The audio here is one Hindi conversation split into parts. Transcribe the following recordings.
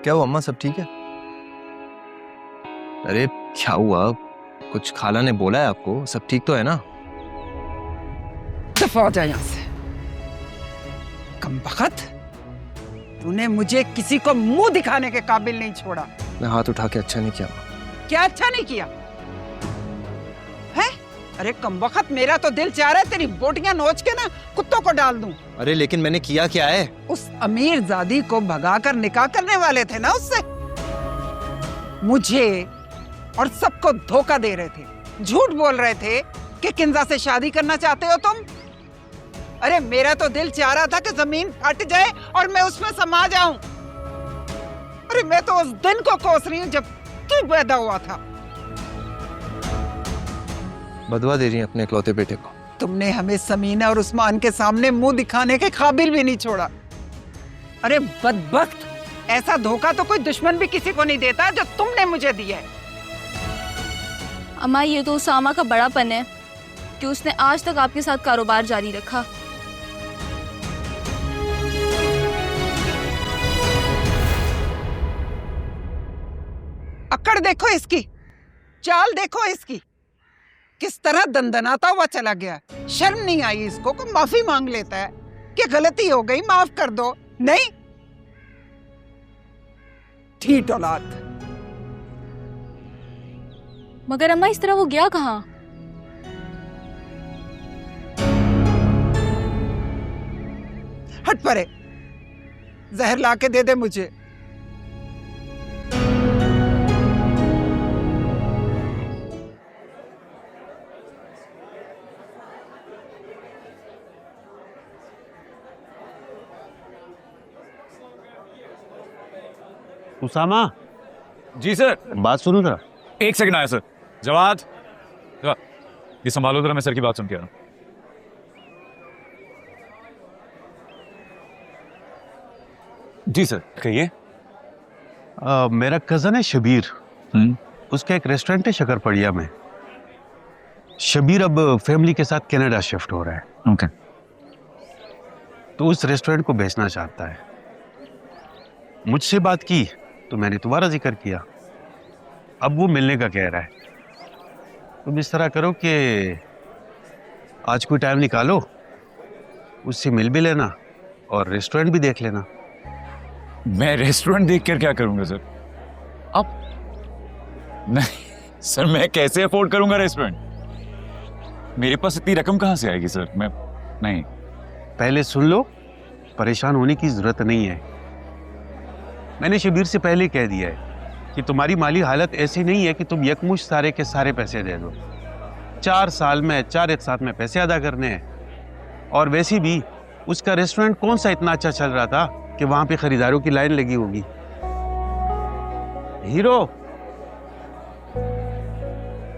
क्या हुआ अम्मा, सब ठीक है? अरे क्या हुआ? कुछ खाला ने बोला है आपको? सब ठीक तो है ना? दफा हो जा यहाँ से। कमबख्त, तूने मुझे किसी को मुंह दिखाने के काबिल नहीं छोड़ा। मैं हाथ उठा के अच्छा नहीं किया। क्या अच्छा नहीं किया है? अरे कमबख्त, मेरा तो दिल चाह रहा है तेरी बोटियां नोच के ना कुत्तों को डाल दूं। अरे लेकिन मैंने किया क्या है? उस अमीर जादी को भगाकर निकाह करने वाले थे ना उससे। मुझे और सबको धोखा दे रहे थे, झूठ बोल रहे थे कि किंजा से शादी करना चाहते हो तुम। अरे मेरा तो दिल चाह रहा था कि जमीन फट जाए और मैं उसमें समा जाऊं। अरे मैं तो उस दिन को कोस रही हूं जब तू पैदा हुआ था। बदवा दे रही है अपने इकलौते बेटे को। तुमने हमें समीना और उस्मान के सामने मुंह दिखाने के काबिल भी नहीं छोड़ा। अरे बदबख्त, ऐसा धोखा तो कोई दुश्मन भी किसी को नहीं देता जो तुमने मुझे दिया है। अम्मा, ये तो उसामा का बड़ापन है कि उसने आज तक आपके साथ कारोबार जारी रखा। अकड़ देखो इसकी, चाल देखो इसकी, किस तरह दंदनाता हुआ चला गया। शर्म नहीं आई इसको? कोई माफी मांग लेता है कि गलती हो गई माफ कर दो। नहीं, ठीक औलाद। मगर अम्मा, इस तरह वो गया कहाँ? हट परे, जहर ला के दे दे मुझे। उसामा, जी सर। बात सुनो जरा। एक सेकंड आया सर। जवाद, ये संभालो जरा, मैं सर की बात सुन के आ रहा हूं। जी सर, कहिए। मेरा कजन है शबीर, उसका एक रेस्टोरेंट है शकरपड़िया में। शबीर अब फैमिली के साथ कनाडा शिफ्ट हो रहा है। ओके। तो उस रेस्टोरेंट को बेचना चाहता है। मुझसे बात की तो मैंने तुम्हारा जिक्र किया। अब वो मिलने का कह रहा है। तुम इस तरह करो कि आज कोई टाइम निकालो, उससे मिल भी लेना और रेस्टोरेंट भी देख लेना। मैं रेस्टोरेंट देख कर क्या करूंगा सर? अब नहीं सर, मैं कैसे अफोर्ड करूंगा रेस्टोरेंट? मेरे पास इतनी रकम कहां से आएगी सर? मैं नहीं। पहले सुन लो, परेशान होने की जरूरत नहीं है। मैंने शबीर से पहले कह दिया है कि तुम्हारी माली हालत ऐसी नहीं है कि तुम यकमुश्त सारे के सारे पैसे दे दो। 4 साल में 4 एक साथ में पैसे अदा करने हैं। और वैसे भी उसका रेस्टोरेंट कौन सा इतना अच्छा चल रहा था कि वहां पे खरीदारों की लाइन लगी होगी। हीरो,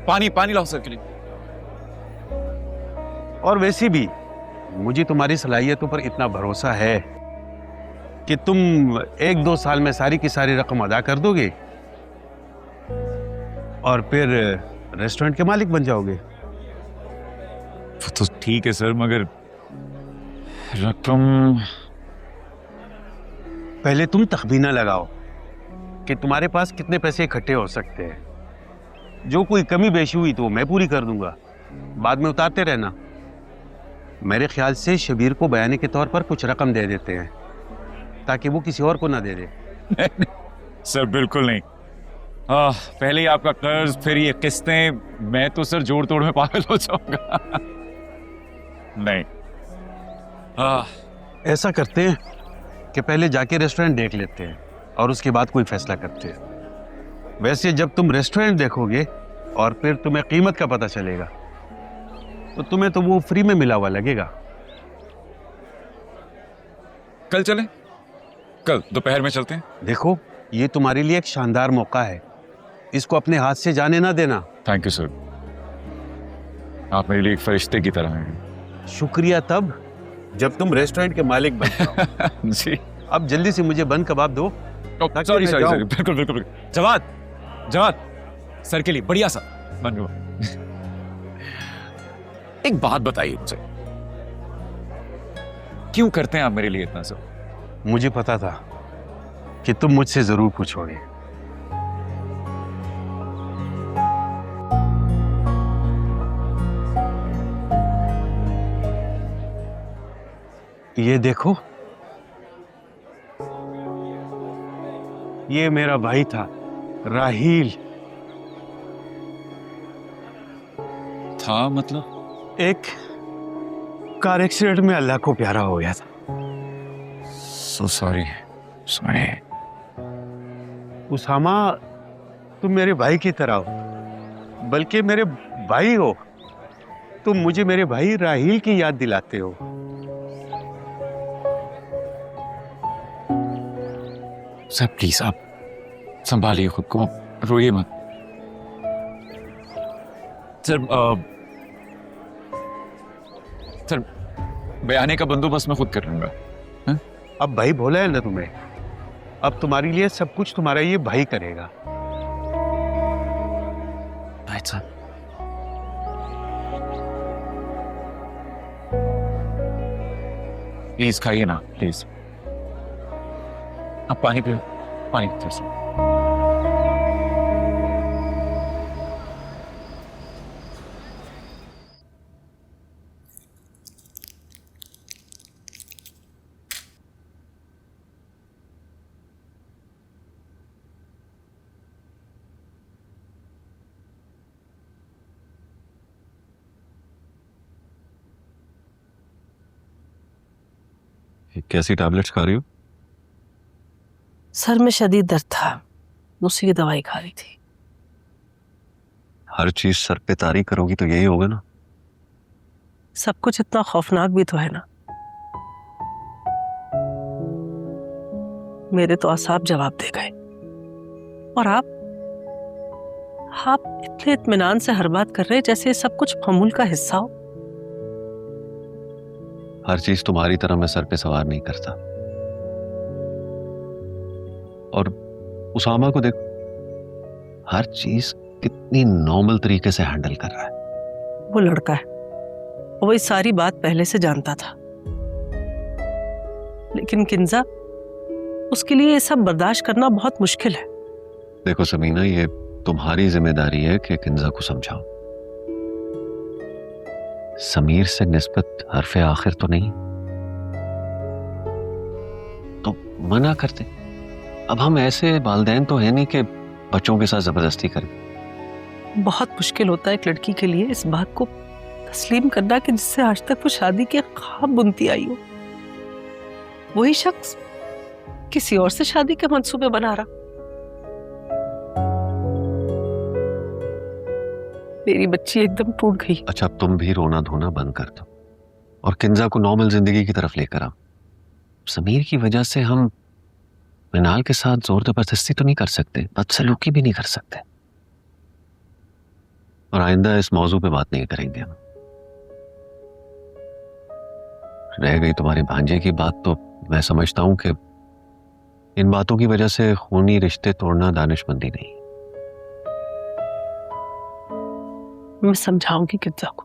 पानी लाओ सर के लिए। और वैसे भी मुझे तुम्हारी सलाहियतों पर इतना भरोसा है कि तुम 1-2 साल में सारी की सारी रकम अदा कर दोगे और फिर रेस्टोरेंट के मालिक बन जाओगे। वो तो ठीक है सर, मगर रकम। पहले तुम तखमीना लगाओ कि तुम्हारे पास कितने पैसे इकट्ठे हो सकते हैं। जो कोई कमी बेशी हुई तो मैं पूरी कर दूंगा, बाद में उतारते रहना। मेरे ख्याल से शबीर को बयाने के तौर पर कुछ रकम दे देते हैं ताकि वो किसी और को ना दे दे। सर बिल्कुल नहीं। पहले ही आपका कर्ज, फिर ये किस्तें, मैं तो सर जोड़ तोड़ में पागल हो जाऊंगा। नहीं। ऐसा करते हैं कि पहले जाके रेस्टोरेंट देख लेते हैं और उसके बाद कोई फैसला करते हैं। वैसे जब तुम रेस्टोरेंट देखोगे और फिर तुम्हें कीमत का पता चलेगा तो तुम्हें तो वो फ्री में मिला हुआ लगेगा। कल चलें? कल दोपहर में चलते हैं। देखो, ये तुम्हारे लिए एक शानदार मौका है, इसको अपने हाथ से जाने ना देना। थैंक यू सर, आप मेरे लिए एक फरिश्ते की तरह हैं। शुक्रिया तब जब तुम रेस्टोरेंट के मालिक बन जाओ। जी। अब जल्दी से मुझे बंद कबाब दो। सॉरी, बिल्कुल बिल्कुल। जवाद, सर के लिए बढ़िया सा बन गया। एक बात बताइए मुझे, क्यों करते हैं आप मेरे लिए इतना सब? मुझे पता था कि तुम मुझसे जरूर पूछोगे। ये देखो, ये मेरा भाई था राहील। था मतलब? एक कार एक्सीडेंट में अल्लाह को प्यारा हो गया था। So sorry. सॉरी। उसामा, तुम मेरे भाई की तरह हो, बल्कि मेरे भाई हो। तुम मुझे मेरे भाई राहील की याद दिलाते हो। सर प्लीज आप संभालिए खुद को, रोइए मत। सर बयाने का बंदोबस्त मैं खुद कर लूंगा। अब भाई बोला है ना तुम्हें, अब तुम्हारे लिए सब कुछ तुम्हारा ये भाई करेगा। भाई साहब, प्लीज खाइए ना, प्लीज। आप पानी पियो, पानी पियो सर। कैसी टैबलेट्स खा रही हो? सर में शदीद दर्द था, उसी की दवाई खा रही थी। हर चीज सर पे तारी करोगी तो यही होगा ना। सब कुछ इतना खौफनाक भी तो है ना। मेरे तो आसाब जवाब दे गए, और आप इतने इत्मीनान से हर बात कर रहे जैसे ये सब कुछ मामूल का हिस्सा हो। हर चीज तुम्हारी तरह मैं सर पे सवार नहीं करता। और उसामा को देखो, हर चीज कितनी नॉर्मल तरीके से हैंडल कर रहा है। वो लड़का है, वो ये सारी बात पहले से जानता था, लेकिन किंजा, उसके लिए ये सब बर्दाश्त करना बहुत मुश्किल है। देखो समीना, ये तुम्हारी जिम्मेदारी है कि किंजा को समझाओ। समीर से निस्बत हरफे आखिर तो नहीं, तो मना करते। अब हम ऐसे वालिदैन तो है नहीं कि बच्चों के साथ जबरदस्ती करें। बहुत मुश्किल होता है एक लड़की के लिए इस बात को तस्लीम करना कि जिससे आज तक वो शादी के ख्वाब बुनती आई हो, वही शख्स किसी और से शादी के मंसूबे बना रहा। मेरी बच्ची एकदम टूट गई। अच्छा, अब तुम भी रोना धोना बंद कर दो और किंजा को नॉर्मल जिंदगी की तरफ लेकर आओ। समीर की वजह से हम मिनाल के साथ जोर जबरदस्ती तो नहीं कर सकते, बदसलूकी भी नहीं कर सकते, और आइंदा इस मौजू पे बात नहीं करेंगे हम। रह गई तुम्हारे भांजे की बात, तो मैं समझता हूं कि इन बातों की वजह से खूनी रिश्ते तोड़ना दानिशमंदी नहीं। मैं समझाऊंगी किंजा को।